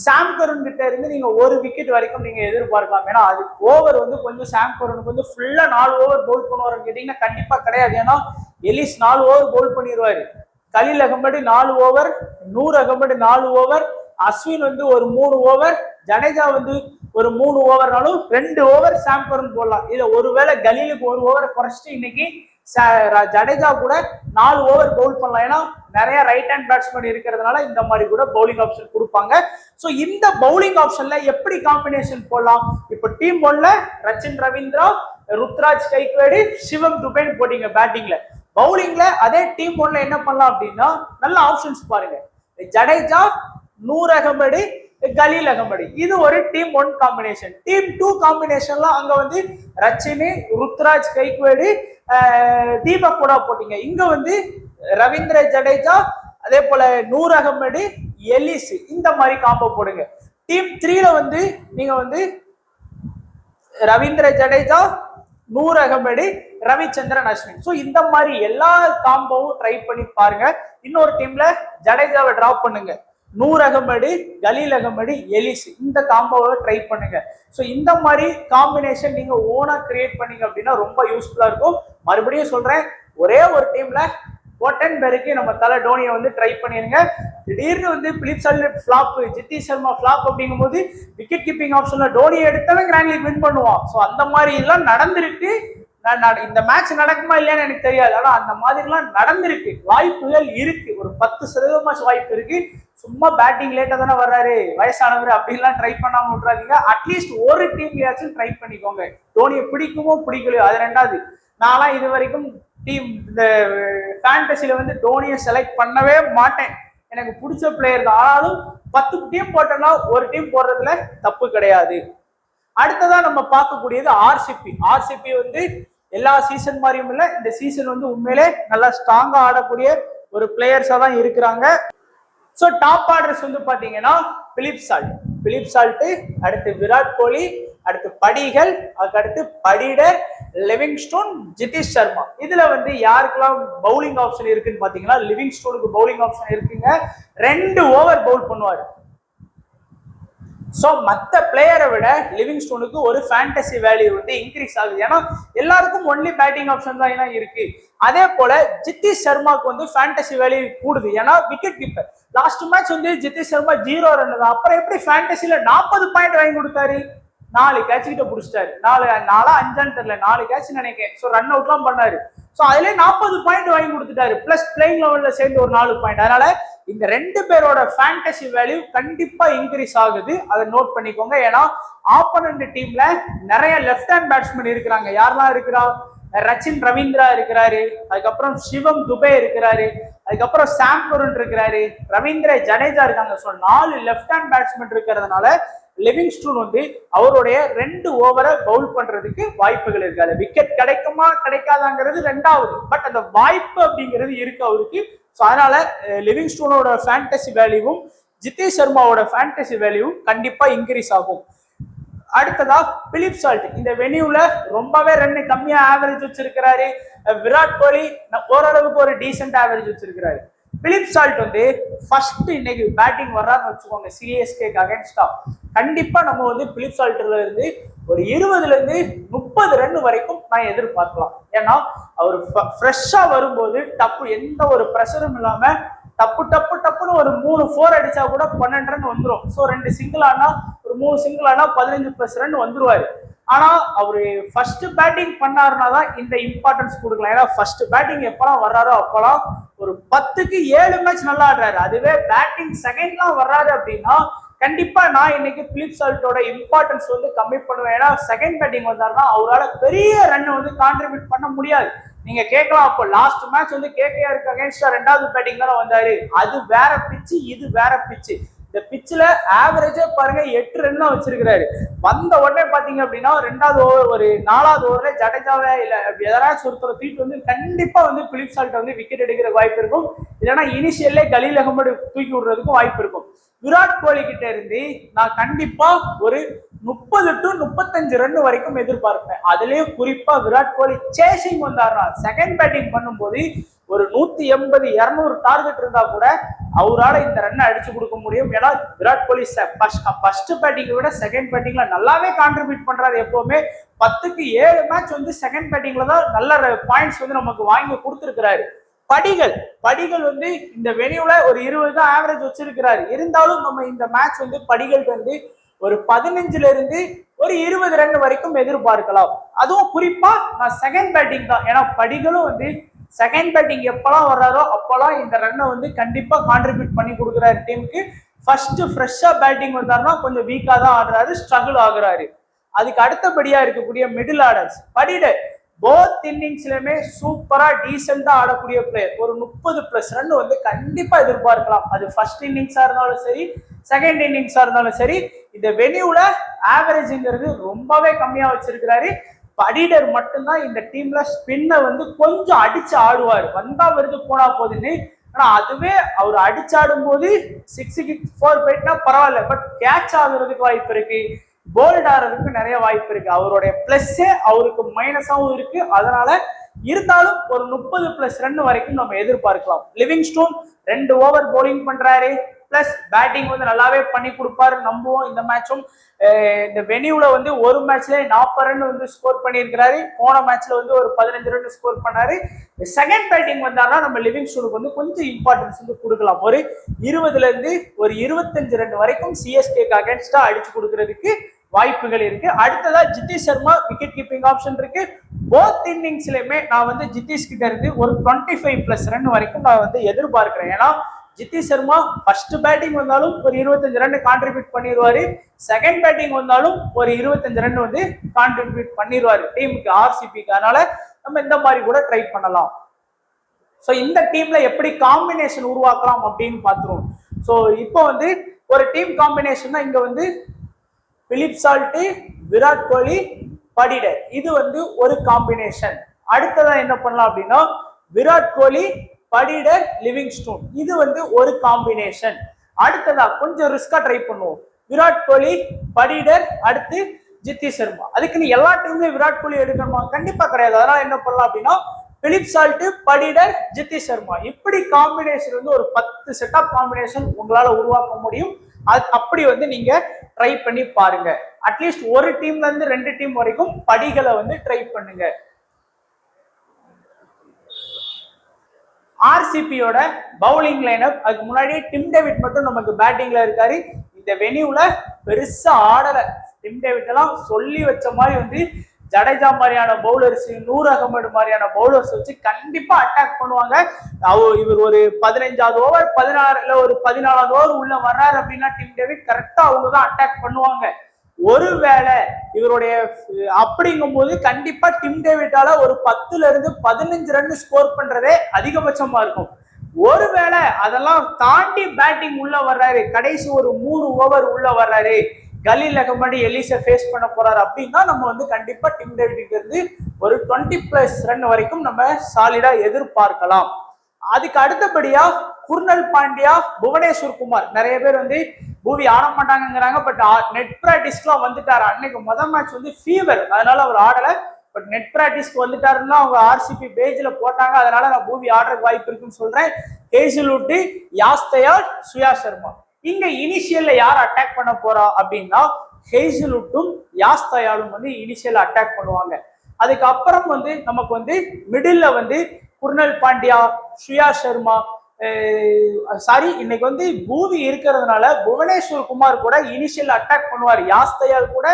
சாம் கருண் கிட்ட இருந்து நீங்க 1 விக்கெட் வரைக்கும் நீங்க எதிர்பார்க்கலாம். ஏன்னா அது ஓவர் வந்து கொஞ்சம் சாம் கருணுக்கு வந்து ஃபுல்லா 4 ஓவர் பவுல் பண்ணுவாருன்னு கேட்டீங்கன்னா கண்டிப்பா கிடையாது. ஏன்னா எலிஸ் 4 ஓவர் பவுல் பண்ணிடுவாரு, கலீல் அகமது 4 ஓவர், 100 அகமது 4 ஓவர், அஸ்வின் வந்து ஒரு 3 ஓவர், ஜடேஜா வந்து ஒரு 3 ஓவர்னாலும் 2 ஓவர் சாம் கருண் போடலாம். இதுல ஒருவேளை கலீலுக்கு 1 ஓவர் குறைச்சிட்டு இன்னைக்கு ஜடேஜா கூட 4 ஓவர் பவுல் பண்ணலாம். ஏன்னா நிறைய ரைட் ஹேண்ட் பேட்ஸ்மேன் இருக்கிறதுனால இந்த மாதிரி கூட பவுலிங் ஆப்ஷன் கொடுப்பாங்க. ஸோ இந்த பவுலிங் ஆப்ஷன்ல எப்படி காம்பினேஷன் போடலாம்? இப்போ டீம் 1ல ரச்சின் ரவீந்திரா, ருத்ராஜ் கைக்வேடு, சிவம் துபேன் போட்டீங்க பேட்டிங்ல. பவுலிங்ல அதே டீம் 1ல என்ன பண்ணலாம் அப்படின்னா நல்ல ஆப்ஷன்ஸ் பாருங்க. ஜடேஜா, 100 அகமது, கலீல் அகமது, இது ஒரு டீம் 1 காம்பினேஷன். டீம் 2 காம்பினேஷன்ல அங்க வந்து ரச்சின், ருத்ராஜ் கைக்வேடு, தீபக் கூட போட்டீங்க. இங்க வந்து ரவீந்திர ஜடேஜா, அதே போல 100 அகமது, எலிஸ், இந்த மாதிரி காம்போ போடுங்க. டீம் 3ல வந்து நீங்க வந்து ரவீந்திர ஜடேஜா, 100 அகமது, ரவிச்சந்திரன் அஸ்வின். ஸோ இந்த மாதிரி எல்லா காம்போவும் ட்ரை பண்ணி பாருங்க. இன்னொரு டீம்ல ஜடேஜாவை டிராப் பண்ணுங்க, 100 அகமது, கலீல் அகமது, எலிஸ், இந்த காம்போவை ட்ரை பண்ணுங்க. ஸோ இந்த மாதிரி காம்பினேஷன் நீங்க ஓனா கிரியேட் பண்ணீங்க அப்படின்னா ரொம்ப யூஸ்ஃபுல்லா இருக்கும். மறுபடியும் சொல்றேன், ஒரே ஒரு டீம்ல போட்டன்பெர்க்கு நம்ம தலை டோனியை வந்து ட்ரை பண்ணிருங்க. திடீர்னு வந்து பிலிப் சால்ட் ஃபிளாப், ஜித்தி சர்மா ஃபிளாப் அப்படிங்கும் போது விக்கெட் கீப்பிங் ஆப்ஷன்ல டோனியை எடுத்தவன் கிராண்ட் லீக் வின் பண்ணுவான். ஸோ அந்த மாதிரி எல்லாம் நடந்திருக்கு. இந்த மேட்ச் நடக்குமா இல்லையான்னு எனக்கு தெரியாது, ஆனா அந்த மாதிரிலாம் நடந்திருக்கு, வாய்ப்புகள் இருக்கு. ஒரு 10% வாய்ப்பு இருக்கு. சும்மா பேட்டிங் லேட்டா தானே வர்றாரு, வயசானவர் அப்படின்லாம் ட்ரை பண்ணாம விட்டுறாதீங்க. அட்லீஸ்ட் ஒரு டீம்லயாச்சும் ட்ரை பண்ணிக்கோங்க. டோனியை பிடிக்குமோ பிடிக்கலையோ அது ரெண்டாவது. நான்லாம் இது வரைக்கும் டீம் இந்த ஃபேண்டசில வந்து டோனியை செலக்ட் பண்ணவே மாட்டேன், எனக்கு பிடிச்ச பிளேயர் தான். ஆனாலும் 10 டீம் போட்டோம்னா ஒரு டீம் போடுறதுல தப்பு கிடையாது. அடுத்ததா நம்ம பார்க்கக்கூடியது ஆர்சிபி. ஆர்சிபி வந்து எல்லா சீசன் மாதிரியும் இல்லை, இந்த சீசன் வந்து உண்மையிலே நல்லா ஸ்ட்ராங்கா ஆடக்கூடிய ஒரு பிளேயர்ஸா தான் இருக்கிறாங்க. ஸோ டாப் ஆர்டர்ஸ் வந்து பாத்தீங்கன்னா பிலிப் சால்ட், அடுத்து விராட் கோலி, அடுத்து படிகல், அதுக்கடுத்து படிடர், லிவிங்ஸ்டோன், ஜிதேஷ் சர்மா. இதுல வந்து யாருக்கெல்லாம் பவுலிங் ஆப்ஷன் இருக்குன்னு பாத்தீங்கன்னா லிவிங்ஸ்டோனுக்கு பவுலிங் ஆப்ஷன் இருக்குங்க, 2 ஓவர் பவுல் பண்ணுவாரு. ஸோ மற்ற பிளேயரை விட லிவிங்ஸ்டோனுக்கு ஒரு ஃபேண்டசி வேல்யூ வந்து இன்க்ரீஸ் ஆகுது. ஏன்னா எல்லாருக்கும் ஒன்லி பேட்டிங் ஆப்ஷன் தான் இருக்கு. அதே போல ஜிதேஷ் சர்மாக்கு வந்து ஃபேண்டசி வேல்யூ கூடுது, ஏன்னா விக்கெட் கீப்பர். லாஸ்ட் மேட்ச் வந்து ஜிதேஷ் சர்மா 0 ரன் தான். அப்புறம் எப்படி ஃபேண்டசில 40 பாயிண்ட் வாங்கி கொடுத்தாரு? 4 கேட்ச் கிட்ட பிடிச்சிட்டாரு. 4-5 தெரியல, 4 கேட்ச் நினைக்கிறேன். ஸோ ரன் அவுட்லாம் பண்ணாரு. ஸோ அதுல 40 பாயிண்ட் வாங்கி கொடுத்துட்டாரு, பிளஸ் பிளேயிங் லெவல்ல சேர்ந்து ஒரு 4 பாயிண்ட். அதனால இந்த 2 பேரோட ஃபேண்டசி வேல்யூ கண்டிப்பா இன்க்ரீஸ் ஆகுது, அதை நோட் பண்ணிக்கோங்க. ஏன்னா ஆப்போனன்ட் டீம்ல நிறைய லெஃப்ட் ஹேண்ட் பேட்ஸ்மேன் இருக்கிறாங்க. யாரெல்லாம் இருக்கிறா? ரச்சின் ரவீந்திரா இருக்கிறாரு, அதுக்கப்புறம் சிவம் துபே இருக்கிறாரு, அதுக்கப்புறம் சாம் கருண் இருக்கிறாரு, ரவீந்திர ஜடேஜா இருக்காங்க. ஸோ 4 லெஃப்ட் ஹேண்ட் பேட்ஸ்மேன் இருக்கிறதுனால லிவிங்ஸ்டோன் வந்து அவருடைய 2 ஓவரை பவுல் பண்றதுக்கு வாய்ப்புகள் இருக்காது. விக்கெட் கிடைக்குமா கிடைக்காதாங்கிறது ரெண்டாவது, பட் அந்த வாய்ப்பு அப்படிங்கிறது இருக்கு அவருக்கு. ஸோ அதனால லிவிங்ஸ்டோனோட ஃபேண்டசி வேல்யூவும் ஜிதேஷ் சர்மாவோட ஃபேண்டசி வேல்யூவும் கண்டிப்பா இன்க்ரீஸ் ஆகும். அடுத்ததா பிலிப் சால்ட் இந்த வெனியூல ரொம்பவே ரன் கம்மியா ஆவரேஜ் வச்சிருக்கிறாரு. விராட் கோலி ஓரளவுக்கு ஒரு டீசென்ட் ஆவரேஜ் வச்சிருக்கிறாரு. பிலிப் சால்ட் வந்து ஃபர்ஸ்ட் இன்னைக்கு பேட்டிங் வர்றான்னு வச்சுக்கோங்க சிஎஸ்கேக்கு அகைன்ஸ்டா, கண்டிப்பா நம்ம வந்து பிலிப் சால்ட்ல இருந்து ஒரு 20ல இருந்து 30 ரன் வரைக்கும் நான் எதிர்பார்க்கலாம். ஏன்னா அவர் ஃப்ரெஷ்ஷா வரும்போது எந்த ஒரு ப்ரெஷரும் இல்லாம டப்புன்னு ஒரு 3-4 அடிச்சா கூட 12 ரன் வந்துடும். ஸோ 2 சிங்கிள் ஆனா ஒரு 3 சிங்கிள் ஆனா 15+ ரன் வந்துருவாரு. ஆனா அவரு ஃபர்ஸ்ட் பேட்டிங் பண்ணாருன்னா தான் இந்த இம்பார்ட்டன்ஸ் கொடுக்கலாம். ஏன்னா ஃபர்ஸ்ட் பேட்டிங் எப்பெல்லாம் வர்றாரோ அப்பெல்லாம் ஒரு 10க்கு 7 மேட்ச் நல்லா ஆடுறாரு. அதுவே பேட்டிங் செகண்ட்லாம் வர்றாரு அப்படின்னா கண்டிப்பா நான் இன்னைக்கு பிலிப் சால்ட்டோட இம்பார்ட்டன்ஸ் வந்து கம்மி பண்ணுவேன். ஏன்னா செகண்ட் பேட்டிங் வந்தாருன்னா அவரால் பெரிய ரன் வந்து கான்ட்ரிபியூட் பண்ண முடியாது. நீங்க கேட்கலாம், அப்போ லாஸ்ட் மேட்ச் வந்து கேகேஆருக்கு அகைன்ஸ்டா 2வது பேட்டிங் தானே வந்தாரு, அது வேற பிச்சு இது வேற பிச்சு. இந்த பிச்சில் ஆவரேஜா பாருங்க 8 ரன் தான் வச்சிருக்கிறாரு. வந்த உடனே பாத்தீங்க அப்படின்னா 2வது ஓவர் ஒரு 4வது ஓவர்ல ஜடேஜாவே இல்ல எதனாச்சும் ஒருத்தர் தூக்கி வந்து கண்டிப்பா வந்து பிலிப் சால்ட் வந்து விக்கெட் எடுக்கிற வாய்ப்பு இருக்கும். இல்லைன்னா இனிஷியல்லே கலீல் அகமது தூக்கி விடுறதுக்கும் வாய்ப்பு இருக்கும். விராட் கோலி கிட்ட இருந்து நான் கண்டிப்பா ஒரு 30 to 35 ரன் வரைக்கும் எதிர்பார்ப்பேன். அதுலயும் குறிப்பா விராட் கோலி சேசிங் வந்தாருன்னா செகண்ட் பேட்டிங் பண்ணும்போது ஒரு 180 200 டார்கெட் இருந்தா கூட அவரால் இந்த ரன் அடிச்சு கொடுக்க முடியும். ஏன்னா விராட் கோலி ஃபர்ஸ்ட் பேட்டிங்கை விட செகண்ட் பேட்டிங்ல நல்லாவே கான்ட்ரிபியூட் பண்றாரு. எப்பவுமே 10க்கு 7 மேட்ச் வந்து செகண்ட் பேட்டிங்ல தான் நல்ல பாயிண்ட்ஸ் வந்து நமக்கு வாங்கி கொடுத்துருக்கிறாரு. படிகள் வந்து இந்த வெனியூல ஒரு 20 தான் ஆவரேஜ் வச்சிருக்கிறாரு. இருந்தாலும் நம்ம இந்த மேட்ச் வந்து படிகள் வந்து ஒரு 15ல இருந்து ஒரு 20 ரன் வரைக்கும் எதிர்பார்க்கலாம். அதுவும் குறிப்பா நான் செகண்ட் பேட்டிங் தான். ஏன்னா படிகளும் வந்து செகண்ட் பேட்டிங் எப்பெல்லாம் வர்றாரோ அப்பெல்லாம் இந்த ரன்னை வந்து கண்டிப்பா கான்ட்ரிபியூட் பண்ணி கொடுக்குறாரு டீமுக்கு. ஃபர்ஸ்ட் ஃப்ரெஷ்ஷா பேட்டிங் வந்தாருன்னா கொஞ்சம் வீக்கா தான் ஆடுறாரு, ஸ்ட்ரகிள் ஆகுறாரு. அதுக்கு அடுத்தபடியா இருக்கக்கூடிய மிடில் ஆர்டர்ஸ் படிடர் போத் இன்னிங்ஸ்லயுமே சூப்பரா டீசெண்டா ஆடக்கூடிய பிளேயர். ஒரு 30+ ரன் வந்து கண்டிப்பா எதிர்பார்க்கலாம். அது ஃபர்ஸ்ட் இன்னிங்ஸா இருந்தாலும் சரி, செகண்ட் இன்னிங்ஸா இருந்தாலும் சரி. இந்த வெனியூல ஆவரேஜ்ங்கிறது ரொம்பவே கம்மியா வச்சிருக்கிறாரு. படிடர் மட்டும்தான் இந்த டீம்ல ஸ்பின்னை வந்து கொஞ்சம் அடிச்சு ஆடுவார். வந்தா வருது போனா போதுன்னு. ஆனா அதுவே அவர் அடிச்சாடும் போது 6க்கு 4 போயிட்டுனா பரவாயில்ல, பட் கேட்ச் ஆகுறதுக்கு வாய்ப்பு இருக்கு, போல்ட் ஆகிறதுக்கு நிறைய வாய்ப்பு இருக்கு. அவருடைய பிளஸ்ஸே அவருக்கு மைனஸாவும் இருக்கு. அதனால இருந்தாலும் ஒரு 30+ ரன் வரைக்கும் நம்ம எதிர்பார்க்கலாம். லிவிங்ஸ்டோன் 2 ஓவர் போலிங் பண்றாரு, பிளஸ் பேட்டிங் வந்து நல்லாவே பண்ணி கொடுப்பாரு நம்புவோம். இந்த மேட்சும் இந்த வெனியூல வந்து ஒரு மேட்ச்ல 40 ரன் வந்து ஸ்கோர் பண்ணியிருக்கிறாரு. போன மேட்ச்ல வந்து ஒரு 15 ரன் ஸ்கோர் பண்ணாரு. செகண்ட் பேட்டிங் வந்தாருன்னா நம்ம லிவிங்ஸ்டோனுக்கு வந்து கொஞ்சம் இம்பார்ட்டன்ஸ் வந்து கொடுக்கலாம். ஒரு 20ல இருந்து ஒரு 25 ரன் வரைக்கும் சிஎஸ்கேக்கு அகைன்ஸ்டா அடிச்சு கொடுக்கறதுக்கு வாய்ப்புகள் இருக்கு. அடுத்ததா Jitesh Sharma wicket keeping option இருக்கு. போத் இன்னிங்ஸ்லயுமே நான் வந்து ஜித்தேஷ் கிட்ட இருந்து ஒரு 25+ ரன் வரைக்கும் நான் வந்து எதிர்பார்க்கிறேன். ஏன்னா ஜித்தேஷ் சர்மா ஃபர்ஸ்ட் பேட்டிங் வந்தாலும் ஒரு 25 ரன் கான்ட்ரிபியூட் பண்ணிடுவாரு, செகண்ட் பேட்டிங் வந்தாலும் ஒரு 25 ரன் வந்து கான்ட்ரிபியூட் பண்ணிடுவாரு டீமுக்கு, ஆர்சிபிக்கு. அதனால நம்ம இந்த மாதிரி கூட ட்ரை பண்ணலாம். ஸோ இந்த டீம்ல எப்படி காம்பினேஷன் உருவாக்கலாம் அப்படின்னு பார்த்துருவோம். ஸோ இப்போ வந்து ஒரு டீம் காம்பினேஷன் தான் இங்க வந்து பிலிப் சால்ட், விராட் கோலி, படிடர், இது வந்து ஒரு காம்பினேஷன். அடுத்ததா என்ன பண்ணலாம் அப்படின்னா விராட் கோலி, படிடர், லிவிங்ஸ்டோன், இது வந்து ஒரு காம்பினேஷன். அடுத்ததா கொஞ்சம் ரிஸ்கா ட்ரை பண்ணுவோம். விராட் கோலி, படிடர், அடுத்து ஜித்தேஷ் சர்மா. அதுக்கு நீ எல்லா டீம்லயும் விராட் கோலி எடுக்கணுமா? கண்டிப்பா கிடையாது. அதனால என்ன பண்ணலாம் அப்படின்னா பிலிப் சால்ட், படிடர், ஜித்தேஷ் சர்மா, இப்படி காம்பினேஷன் வந்து ஒரு 10 செட் ஆஃப் காம்பினேஷன் உங்களால உருவாக்க முடியும். அப்படி வந்து நீங்க ட்ரை பண்ணி பாருங்க. அட்லீஸ்ட் ஒரு டீம்ல இருந்து 2 டீம் வரைக்கும் படிகளை வந்து ட்ரை பண்ணுங்க. ஆர்சிபியோட பவுலிங் லைனப், அதுக்கு முன்னாடி டிம் டேவிட் மட்டும் நமக்கு பேட்டிங்ல இருக்காரு. இந்த வெனியூல பெருசா ஆடல. டிம் டேவிட் எல்லாம் சொல்லி வச்ச மாதிரி வந்து ஜடேஜா மாதிரியான பவுலர்ஸ், நூர் அகமது மாதிரியான பவுலர்ஸ் வச்சு கண்டிப்பா அட்டாக் பண்ணுவாங்க. இவர் ஒரு 15வது ஓவர் 16 ஒரு 14வது ஓவர் உள்ள வர்றாரு அப்படின்னா டிம் டேவிட் கரெக்டா அவங்க தான் அட்டாக் பண்ணுவாங்க. ஒருவேளை இவருடைய அப்படிங்கும் போது கண்டிப்பா டிம் டேவிட்டால ஒரு 10ல இருந்து 15 ரன் ஸ்கோர் பண்றதே அதிகபட்சமா இருக்கும். ஒருவேளை அதெல்லாம் தாண்டி பேட்டிங் உள்ள வர்றாரு, கடைசி ஒரு 3 ஓவர் உள்ள வர்றாரு, கலீல் அகமது எலிசா ஃபேஸ் பண்ண போறாரு அப்படின்னா நம்ம வந்து கண்டிப்பா டிம் டேவிட்ல இருந்து ஒரு 20+ ரன் வரைக்கும் நம்ம சாலிடா எதிர்பார்க்கலாம். அதுக்கு அடுத்தபடியா குர்னல் பாண்டியா, புவனேஸ்வர் குமார், நிறைய பேர் வந்து பூவி ஆட மாட்டாங்கிறாங்க. பட் நெட் பிராக்டிஸ்க்குலாம் வந்துட்டாரு. அன்னைக்கு முதல் மேட்ச் வந்து ஃபீவர், அதனால அவர் ஆடல. பட் நெட் பிராக்டிஸ்க்கு வந்துட்டாருன்னா அவங்க ஆர்சிபி பேஜ்ல போட்டாங்க. அதனால நான் பூவி ஆடுறதுக்கு வாய்ப்பு இருக்குன்னு சொல்றேன். ஹேசில்வுட், யாஸ்தயால், சுயா சர்மா. இங்க இனிஷியல்ல யார் அட்டாக் பண்ண போறா அப்படின்னா ஹேசில்வுட்டும் யாஸ்தயாலும் வந்து இனிஷியல் அட்டாக் பண்ணுவாங்க. அதுக்கப்புறம் வந்து நமக்கு வந்து மிடில்ல வந்து குர்னல் பாண்டியா, சுயா சர்மா, சாரி, இன்னைக்கு வந்து பூவி இருக்கிறதுனால புவனேஸ்வர் குமார் கூட இனிஷியல் அட்டாக் பண்ணுவார். யாஸ்தயால் கூட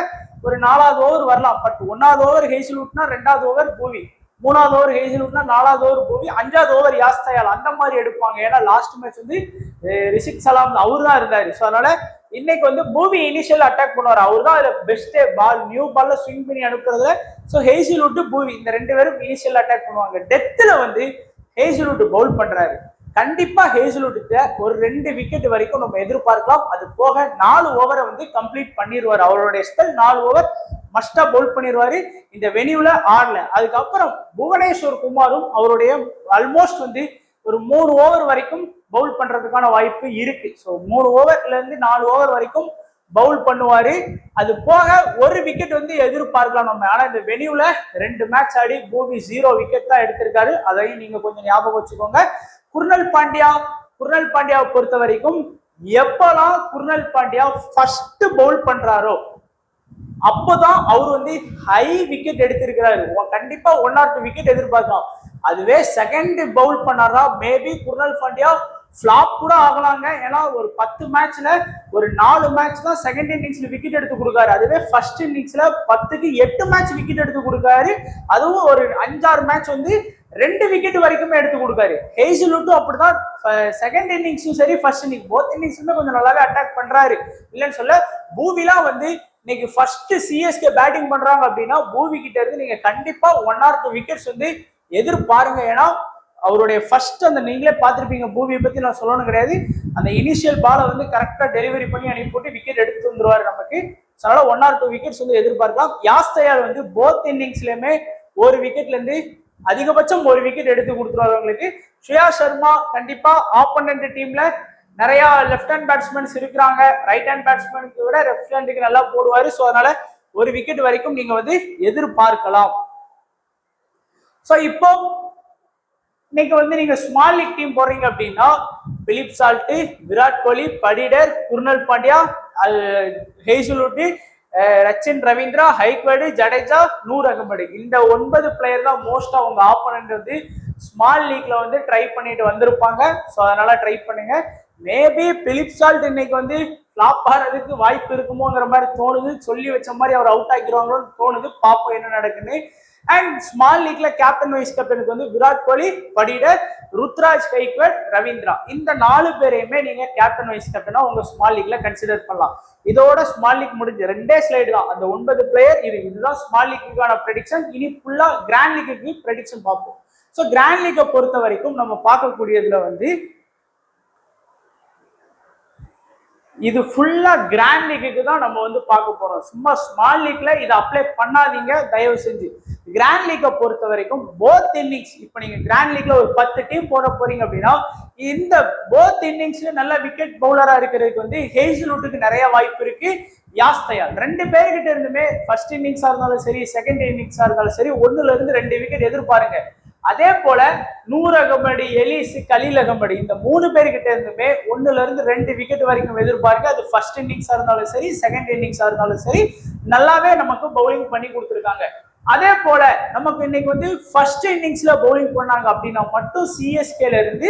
ஒரு 4வது ஓவர் வரலாம். பட் 1வது ஓவர் ஹேசில்வுட்னா 2வது ஓவர் பூவி, 3வது ஓவர் ஹேசில்வுட்னா 4வது ஓவர் பூவி, 5வது ஓவர் யாஸ்தயால் அந்த மாதிரி எடுப்பாங்க. ஏன்னா லாஸ்ட் மேட்ச் வந்து ரிஷிக் சலாம் அவரு தான் இருந்தாரு. ஸோ அதனால இன்னைக்கு வந்து பூவி இனிஷியல் அட்டாக் பண்ணுவார். அவர் தான் அதுல பெஸ்டே பால், நியூ பால்ல ஸ்விங் பண்ணி அனுப்புறதுல. ஸோ ஹேசில்வுட் பூவி இந்த 2 பேரும் இனிஷியல் அட்டாக் பண்ணுவாங்க. டெத்துல வந்து ஹேசில்வுட் பவுல் பண்றாரு. கண்டிப்பா ஹேசில்வுட்ல ஒரு 2 விக்கெட் வரைக்கும் நம்ம எதிர்பார்க்கலாம். அது போக 4 ஓவரை வந்து கம்ப்ளீட் பண்ணிடுவார். அவருடைய ஸ்பெல் 4 ஓவர் மஸ்டா பவுல் பண்ணிடுவாரு. இந்த வெனியூல ஆடல. அதுக்கப்புறம் புவனேஸ்வர் குமாரும் அவருடைய ஆல்மோஸ்ட் வந்து ஒரு 3 ஓவர் வரைக்கும் பவுல் பண்றதுக்கான வாய்ப்பு இருக்கு. ஸோ 3 ஓவர்ல இருந்து 4 ஓவர் வரைக்கும் பவுல் பண்ணுவாரு. அது போக ஒரு விக்கெட் வந்து எதிர்பார்க்கலாம் நம்ம. ஆனா இந்த வெனியூல 2 மேட்ச் ஆடி பூவி 0 விக்கெட் தான் எடுத்திருக்காரு. அதையும் நீங்க கொஞ்சம் ஞாபகம் வச்சுக்கோங்க. குர்னல் பாண்டியாவை பொறுத்த வரைக்கும் எப்பெல்லாம் குர்னல் பாண்டியா ஃபர்ஸ்ட் பவுல் பண்றாரோ அப்போதான் அவர் வந்து ஹை விக்கெட் எடுத்திருக்கிறாரு. கண்டிப்பா 1 or 2 விக்கெட் எதிர்பார்க்கலாம். அதுவே செகண்ட் பவுல் பண்ணாரா மேபி குர்னல் பாண்டியா ஃபிளாப் கூட ஆகலாங்க. ஏன்னா ஒரு 10 மேட்ச்ல ஒரு 4 மேட்ச் தான் செகண்ட் இன்னிங்ஸ்ல விக்கெட் எடுத்து கொடுக்காரு. அதுவே ஃபர்ஸ்ட் இன்னிங்ஸ்ல 10க்கு 8 மேட்ச் விக்கெட் எடுத்து கொடுக்காரு. அதுவும் ஒரு 5-6 மேட்ச் வந்து 2 விக்கெட் வரைக்குமே எடுத்து கொடுக்காரு. ஹேசில்வுட்டும் அப்படிதான். செகண்ட் இன்னிங்ஸும் சரி ஃபர்ஸ்ட் இன்னிங்ஸ் போத் இன்னிங்ஸுமே கொஞ்சம் நல்லாவே அட்டாக் பண்றாரு. இல்லைன்னு சொல்ல பூவிலாம் வந்து இன்னைக்கு ஃபர்ஸ்ட் சிஎஸ்கே பேட்டிங் பண்றாங்க அப்படின்னா பூவி கிட்ட இருந்து நீங்க கண்டிப்பா 1 or 2 விக்கெட்ஸ் வந்து எதிர்பாருங்க. ஏன்னா அவருடைய ஃபர்ஸ்ட் அந்த நீங்களே பார்த்துருப்பீங்க, பூவியை பத்தி நான் சொல்லணும் கிடையாது. அந்த இனிஷியல் பாலை வந்து கரெக்டா டெலிவரி பண்ணி அனுப்பி போட்டு விக்கெட் எடுத்து வந்துருவாரு நமக்கு. அதனால 1 or 2 விக்கெட்ஸ் வந்து எதிர்பார்க்கலாம். யாஸ்தயால் வந்து போத் இன்னிங்ஸ்லயுமே ஒரு விக்கெட்ல இருந்து அதிகபட்சம் ஒரு விக்கெட் எடுத்து கொடுத்துருவாரு அவங்களுக்கு. ஸ்ரேயா சர்மா கண்டிப்பா ஆப்போனன்ட் டீம்ல நிறைய லெஃப்ட் ஹேண்ட் பேட்ஸ்மேன்ஸ் இருக்கிறாங்க. ரைட் ஹேண்ட் பேட்ஸ்மேனுக்கு விட லெஃப்ட் ஹேண்டுக்கு நல்லா போடுவாரு. ஸோ அதனால ஒரு விக்கெட் வரைக்கும் நீங்க வந்து எதிர்பார்க்கலாம். ஸோ இப்போ இன்னைக்கு வந்து நீங்க ஸ்மால் லீக் டீம் போடுறீங்க அப்படின்னா பிலிப் சால்ட், விராட் கோலி, படிடர், குர்னல் பாண்டியா, ஹேசில்வுட், ரச்சின் ரவீந்திரா, ஹைக்வர்டு, ஜடேஜா, நூர் அகமது இந்த 9 பிளேயர் தான் மோஸ்டா அவங்க ஆப்போனன்ட் வந்து ஸ்மால் லீக்ல வந்து ட்ரை பண்ணிட்டு வந்திருப்பாங்க. ஸோ அதனால ட்ரை பண்ணுங்க. மேபி பிலிப் சால்ட் இன்னைக்கு வந்து ஃபிளாப் ஆகிறதுக்கு வாய்ப்பு இருக்குமோங்கிற மாதிரி தோணுது. சொல்லி வச்ச மாதிரி அவர் அவுட் ஆக்கிடுவாங்களோன்னு தோணுது. பார்ப்போம் என்ன நடக்குன்னு. அண்ட் ஸ்மால் லீக்ல கேப்டன் வைஸ் கேப்டனுக்கு வந்து விராட் கோலி, படிடர், ருத்ராஜ் கைக்வர்ட், ரவீந்திரா இந்த 4 பேரையுமே நீங்க கேப்டன் வைஸ் கேப்டனா உங்க ஸ்மால் லீக்ல கன்சிடர் பண்ணலாம். இதோட ஸ்மால் லீக் முடிஞ்சு 2 ஸ்லைடு தான். அந்த 9 பிளேயர் இதுதான் ஸ்மால் லீக்குக்கான ப்ரெடிக்ஷன். இனி ஃபுல்லா கிராண்ட் லீக்கு ப்ரெடிக்ஷன் பார்ப்போம். ஸோ கிராண்ட் லீக்கை பொறுத்த வரைக்கும் நம்ம பார்க்கக்கூடியதுல வந்து இது ஃபுல்லா கிராண்ட் லீக்கு தான் நம்ம வந்து பார்க்க போறோம். சும்மா ஸ்மால் லீக்ல இதை அப்ளை பண்ணாதீங்க தயவு செஞ்சு. கிராண்ட் லீக்கை பொறுத்த வரைக்கும் போத் இன்னிங்ஸ் இப்ப நீங்க கிராண்ட் லீக்ல ஒரு 10 டீம் போட போறீங்க அப்படின்னா இந்த போத் இன்னிங்ஸ்ல நல்ல விக்கெட் பவுலரா இருக்கிறதுக்கு வந்து ஹேசில்வுட்டுக்கு நிறைய வாய்ப்பு இருக்கு. யாஸ்தயால் 2 பேர்கிட்ட இருந்துமே ஃபர்ஸ்ட் இன்னிங்ஸா இருந்தாலும் சரி செகண்ட் இன்னிங்ஸா இருந்தாலும் சரி 1ல இருந்து 2 விக்கெட் எதிர்பாருங்க. அதே போல நூர் அகமது, எலிஸ், கலீல் அகமது இந்த 3 பேர்கிட்ட இருந்துமே 1ல இருந்து 2 விக்கெட் வரைக்கும் எதிர்பாருங்க. அது ஃபர்ஸ்ட் இன்னிங்ஸா இருந்தாலும் சரி செகண்ட் இன்னிங்ஸா இருந்தாலும் சரி நல்லாவே நமக்கு பவுலிங் பண்ணி கொடுத்துருக்காங்க. அதே போல நமக்கு இன்னைக்கு வந்து ஃபர்ஸ்ட் இன்னிங்ஸ்ல பவுலிங் பண்ணாங்க அப்படின்னா மட்டும் சிஎஸ்கேல இருந்து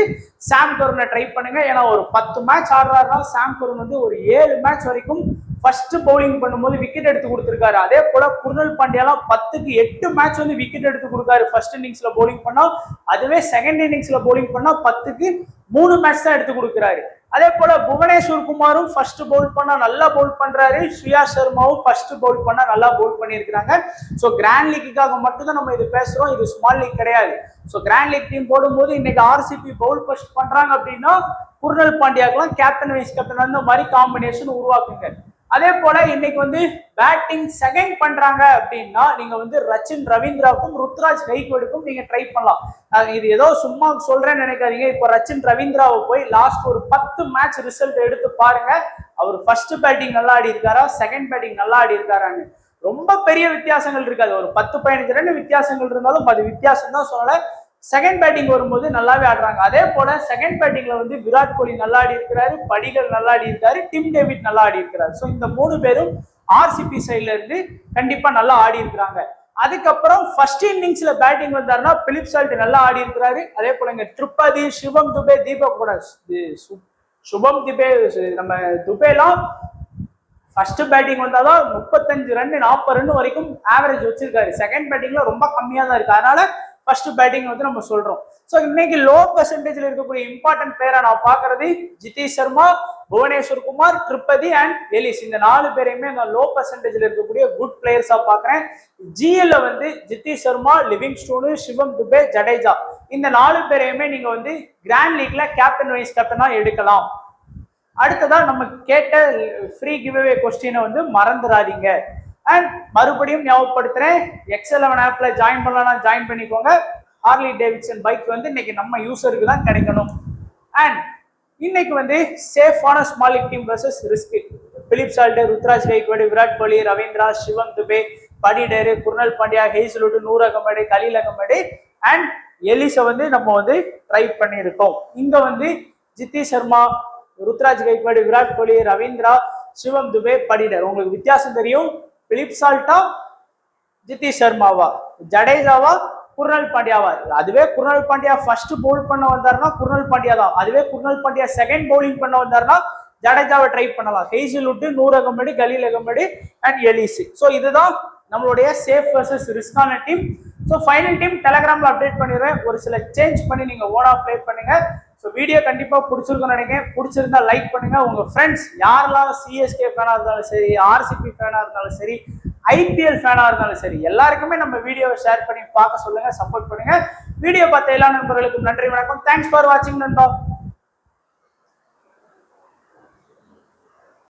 சாம் கருனை ட்ரை பண்ணுங்க. ஏன்னா ஒரு 10 மேட்ச் ஆடுறாருன்னா சாம் கருன் வந்து ஒரு 7 மேட்ச் வரைக்கும் ஃபர்ஸ்ட் பவுலிங் பண்ணும்போது விக்கெட் எடுத்து கொடுத்துருக்காரு. அதே போல குர்னல் பாண்டியாலாம் 10க்கு 8 மேட்ச் வந்து விக்கெட் எடுத்து கொடுக்காரு ஃபர்ஸ்ட் இன்னிங்ஸ்ல பவுலிங் பண்ணா. அதுவே செகண்ட் இன்னிங்ஸ்ல பவுலிங் பண்ணா 10க்கு 3 மேட்ச் தான் எடுத்து கொடுக்குறாரு. அதே போல புவனேஸ்வர் குமாரும் ஃபர்ஸ்ட் பவுல் பண்ணா நல்லா பவுல் பண்றாரு. ஸ்ரேயா சர்மாவும் ஃபர்ஸ்ட் பவுல் பண்ணா நல்லா பவுல் பண்ணியிருக்கிறாங்க. ஸோ கிராண்ட் லீக்குக்காக மட்டும் தான் நம்ம இது பேசுறோம். இது ஸ்மால் லீக் கிடையாது. ஸோ கிராண்ட் லீக் டீம் போடும்போது இன்னைக்கு ஆர்சிபி பவுல் ஃபர்ஸ்ட் பண்றாங்க அப்படின்னா குர்னல் பாண்டியாக்கெல்லாம் கேப்டன் வைஸ் கேப்டன் அந்த மாதிரி காம்பினேஷன் உருவாக்குங்க. அதே போல இன்னைக்கு வந்து பேட்டிங் செகண்ட் பண்றாங்க அப்படின்னா நீங்க வந்து ரச்சின் ரவீந்திராவுக்கும் ருத்ராஜ் கைக்வர்டுக்கும் நீங்க ட்ரை பண்ணலாம். இது ஏதோ சும்மா சொல்றேன்னு நினைக்காதீங்க. இப்போ ரச்சின் ரவீந்திராவை போய் லாஸ்ட் ஒரு 10 மேட்ச் ரிசல்ட் எடுத்து பாருங்க. அவர் ஃபர்ஸ்ட் பேட்டிங் நல்லா ஆடி இருக்காரா செகண்ட் பேட்டிங் நல்லா ஆடி இருக்காரான்னு. ரொம்ப பெரிய வித்தியாசங்கள் இருக்காது. ஒரு 10-15 ரன் வித்தியாசங்கள் இருந்தாலும் அது வித்தியாசம் தான் சொல்லல. செகண்ட் பேட்டிங் வரும்போது நல்லாவே ஆடுறாங்க. அதே போல செகண்ட் பேட்டிங்ல வந்து விராட் கோலி நல்லா ஆடி இருக்கிறாரு, படிகள் நல்லா ஆடி இருக்காரு, டிம் டேவிட் நல்லா ஆடி இருக்கிறாரு. ஸோ இந்த 3 பேரும் ஆர்சிபி சைட்ல இருந்து கண்டிப்பா நல்லா ஆடி இருக்கிறாங்க. அதுக்கப்புறம் ஃபர்ஸ்ட் இன்னிங்ஸ்ல பேட்டிங் வந்தாருன்னா பிலிப் சால்ட் நல்லா ஆடி இருக்கிறாரு. அதே போல இங்க த்ரிபாதி, சிவம் துபே, தீபக் கூட சுபம் துபே நம்ம துபேலாம் ஃபர்ஸ்ட் பேட்டிங் வந்தாதான் 35 ரன் 40 ரன் வரைக்கும் ஆவரேஜ் வச்சிருக்காரு. செகண்ட் பேட்டிங்ல ரொம்ப கம்மியா தான் இருக்கு. அதனால ஃபர்ஸ்ட் பேட்டிங் வந்து நம்ம சொல்றோம். ஸோ இன்னைக்கு லோ பெர்சன்டேஜ்ல இருக்கக்கூடிய இம்பார்ட்டன்ட் பிளேயரா நான் பாக்குறது ஜிதேஷ் சர்மா, புவனேஸ்வர் குமார், த்ரிபதி அண்ட் எலிஸ். இந்த 4 பேரையுமே நான் லோ பெர்சன்டேஜ்ல இருக்கக்கூடிய குட் பிளேயர்ஸா பாக்குறேன். ஜிஎல்ல வந்து ஜிதேஷ் சர்மா, லிவிங்ஸ்டோனு, சிவம் துபே, ஜடேஜா இந்த 4 பேரையுமே நீங்க வந்து கிராண்ட் லீக்ல கேப்டன் வைஸ் கேப்டனா எடுக்கலாம். அடுத்ததா நம்ம கேட்ட ஃப்ரீ கிவ்அவே கொஸ்டினை வந்து மறந்துடாதீங்க. அண்ட் மறுபடியும் ஞாபகப்படுத்துறேன், X11 ஆப்ல ஜாயின் பண்ணலாம், ஜாயின் பண்ணிக்கோங்க. ஹார்லி டேவிட்சன் பைக் வந்து இன்னைக்கு நம்ம யூசருக்கு தான் கிடைக்கணும். அண்ட் இன்னைக்கு வந்து சேஃபான small league team versus risk. Philip Salt, Ruturaj Gaikwad, Virat Kohli, Ravindra, Shivam Dube, Patidar, Krunal Pandya, Hazlewood, Noor Ahmad, Khaleel Ahmed and எலிஸை வந்து நம்ம வந்து ட்ரை பண்ணியிருக்கோம். இங்க வந்து ஜிதேஷ் சர்மா, ருத்ராஜ் கைக்வாட், விராட் கோலி, ரவீந்திரா, சிவம் துபே, படிடர். உங்களுக்கு வித்தியாசம் தெரியும். பிலிப் சால்ட்டா, ஜிதேஷ் சர்மாவா, ஜடேஜாவா, குர்னல் பாண்டியாவா? அதுவே குர்னல் பாண்டியா ஃபர்ஸ்ட் பவுல் பண்ண வந்தாருன்னா குர்னல் பாண்டியா தான். அதுவே குர்னல் பாண்டியா செகண்ட் பவுலிங் பண்ண வந்தாருன்னா ஜடேஜாவை ட்ரை பண்ணலாம். Hazlewood, Noor Ahmad, Khaleel Ahmed and Ellis. So இதுதான் நம்மளுடைய சேஃப் வர்சஸ் ரிஸ்கான டீம். ஸோ ஃபைனல் டீம் டெலகிராம்ல அப்டேட் பண்ணிடுறேன். ஒரு சில சேஞ்ச் பண்ணி நீங்க ஓனா ப்ளே பண்ணுங்க. ஸோ வீடியோ கண்டிப்பா பிடிச்சிருக்கும்னு நினைக்கிறேன். பிடிச்சிருந்தா லைக் பண்ணுங்க. உங்க ஃப்ரெண்ட்ஸ் யாரெல்லாம் சிஎஸ்கே ஃபேனா இருந்தாலும் சரி, ஆர்சிபி ஃபேனா இருந்தாலும் சரி, ஐபிஎல் ஃபேனா இருந்தாலும் சரி, எல்லாருக்குமே நம்ம வீடியோவை ஷேர் பண்ணி பார்க்க சொல்லுங்க, சப்போர்ட் பண்ணுங்க. வீடியோ பார்த்த எல்லா நண்பர்களுக்கும் நன்றி, வணக்கம். தேங்க்ஸ் ஃபார் வாட்சிங் நண்பா.